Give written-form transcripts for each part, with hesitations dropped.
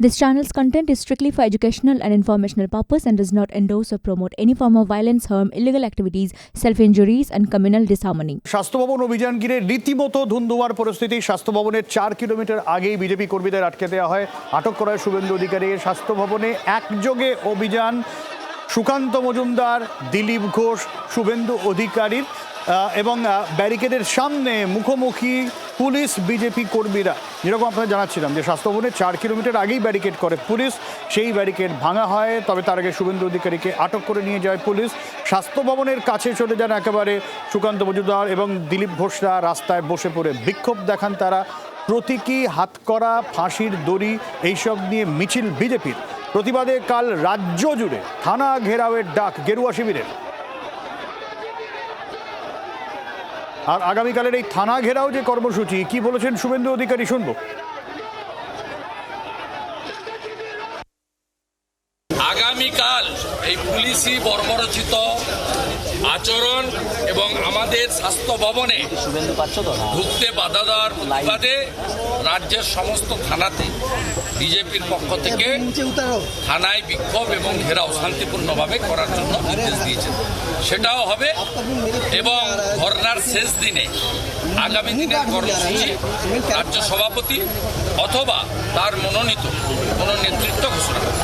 This channel's content is strictly for educational and informational purpose and does not endorse or promote any form of violence, harm, illegal activities, self-injuries and communal disharmony. স্বাস্থ্য ভবন অভিযান ঘিরে রীতিমতো ধুন্ধুমার পরিস্থিতি। স্বাস্থ্য ভবনের 4 kilometre আগেই BJP কর্মীদের আটকে দেওয়া হয়, আটক করা হয় শুভেন্দু অধিকারী। স্বাস্থ্য ভবনে একযোগে অভিযান সুকান্ত মজুমদার, দিলীপ ঘোষ, শুভেন্দু অধিকারীর এবং ব্যারিকেডের সামনে মুখোমুখি পুলিশ বিজেপি কর্মীরা। যেরকম আপনারা জানাচ্ছিলাম যে স্বাস্থ্য ভবনের 4 কিলোমিটার আগেই ব্যারিকেড করে পুলিশ, সেই ব্যারিকেড ভাঙা হয়। তবে তার আগে শুভেন্দু অধিকারীকে আটক করে নিয়ে যায় পুলিশ। স্বাস্থ্য ভবনের কাছে চলে যান একেবারে সুকান্ত মজুমদার এবং দিলীপ ঘোষরা। রাস্তায় বসে পড়ে বিক্ষোভ দেখান তারা। প্রতীকী, হাতকড়া, ফাঁসির দড়ি এইসব নিয়ে মিছিল বিজেপির। প্রতিবাদে কাল রাজ্য জুড়ে থানা ঘেরাওয়ের ডাক গেরুয়া শিবিরের। আর আগামীকালের এই থানা ঘেরাও যে কর্মসূচি, কি বলেছেন শুভেন্দু অধিকারী শুনবো। আগামীকাল এই পুলিশি বর্বরচিত আচরণ এবং আমাদের স্বাস্থ্য ভবনে ঢুকতে বাধা দেওয়ার প্রতিবাদে রাজ্যের সমস্ত থানাতে বিজেপির পক্ষ থেকে থানায় বিক্ষোভ এবং ঘেরাও শান্তিপূর্ণভাবে করার জন্য নির্দেশ দিয়েছেন। সেটাও হবে এবং ধর্নার শেষ দিনে আগামী দিনের কর্মসূচি রাজ্য সভাপতি অথবা তার মনোনীত কোনো নেতৃত্ব ঘোষণা করবে।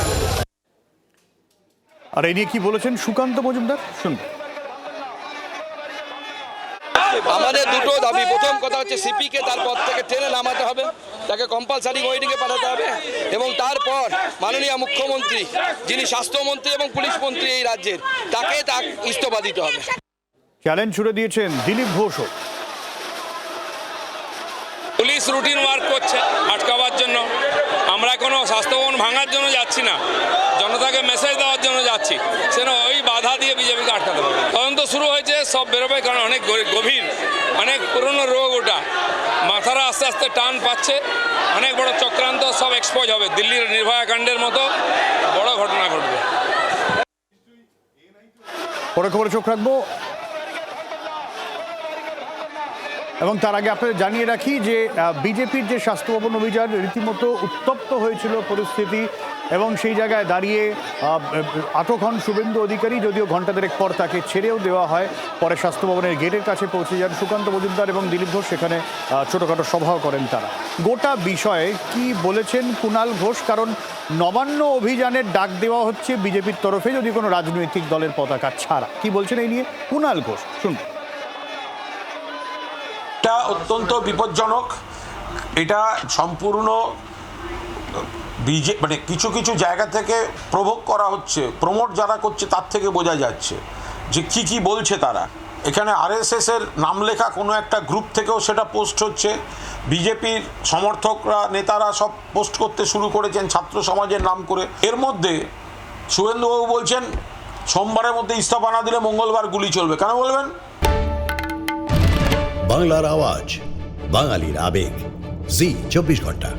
আর এই নিয়ে কি বলেছেন সুকান্ত মজুমদার শুনুন। আমাদের দুটো দাবি, প্রথম কথা হচ্ছে সিপিকে তার পদ থেকে টেনে নামাতে হবে, তাকে কম্পালসারি ওয়েটিংয়ে পাঠাতে হবে এবং তারপর মাননীয় মুখ্যমন্ত্রী যিনি স্বাস্থ্যমন্ত্রী এবং পুলিশ মন্ত্রী এই রাজ্যের, তাকে ইস্তফা দিতে হবে। চ্যালেঞ্জ ছুড়ে দিয়েছেন দিলীপ ঘোষও। পুলিশ রুটিন ওয়ার্ক করছে আটকাবার জন্য। আমরা কোনো স্বাস্থ্যভবন ভাঙার জন্য যাচ্ছি না, জনতাকে মেসেজ দেওয়ার জন্য যাচ্ছি। সেন ওই বাধা দিয়ে বিজেপিকে আটকাতে হবে। তদন্ত শুরু হয়েছে, সব বেরোবে, কারণ অনেক গভীর, অনেক পুরনো রোগ ওটা। মাথারা আস্তে আস্তে টান পাচ্ছে, অনেক বড় চক্রান্ত, সব এক্সপোজ হবে। দিল্লির নির্ভয়া কাণ্ডের মতো বড় ঘটনা ঘটবে। পরে খবরে চোখ রাখবো। এবং তার আগে আপনাদের জানিয়ে রাখি যে বিজেপির যে স্বাস্থ্য ভবন অভিযান রীতিমতো উত্তপ্ত হয়েছিল পরিস্থিতি, এবং সেই জায়গায় দাঁড়িয়ে আটক হন শুভেন্দু অধিকারী। যদিও ঘণ্টা দেড়েক পর তাকে ছেড়েও দেওয়া হয়। পরে স্বাস্থ্য ভবনের গেটের কাছে পৌঁছে যান সুকান্ত মজুমদার এবং দিলীপ ঘোষ। সেখানে ছোটোখাটো সভাও করেন তারা। গোটা বিষয়ে কি বলেছেন কুণাল ঘোষ, কারণ নবান্ন অভিযানের ডাক দেওয়া হচ্ছে বিজেপির তরফে, যদি কোনো রাজনৈতিক দলের পতাকা ছাড়া। কি বলছেন এই নিয়ে কুণাল ঘোষ শুনুন। এটা অত্যন্ত বিপজ্জনক। এটা সম্পূর্ণ মানে কিছু কিছু জায়গা থেকে প্রভোগ করা হচ্ছে, প্রমোট যারা করছে তার থেকে বোঝা যাচ্ছে যে কি বলছে তারা। এখানে আরএসএস এর নাম লেখা কোনো একটা গ্রুপ থেকেও সেটা পোস্ট হচ্ছে। বিজেপির সমর্থকরা, নেতারা সব পোস্ট করতে শুরু করেছেন ছাত্র সমাজের নাম করে। এর মধ্যে শুভেন্দুবাবু বলছেন সোমবারের মধ্যে ইস্তফা না দিলে মঙ্গলবার গুলি চলবে। কেন বলবেন? বাংলার আওয়াজ, বাঙালির আবেগ, জি 24 ঘন্টা।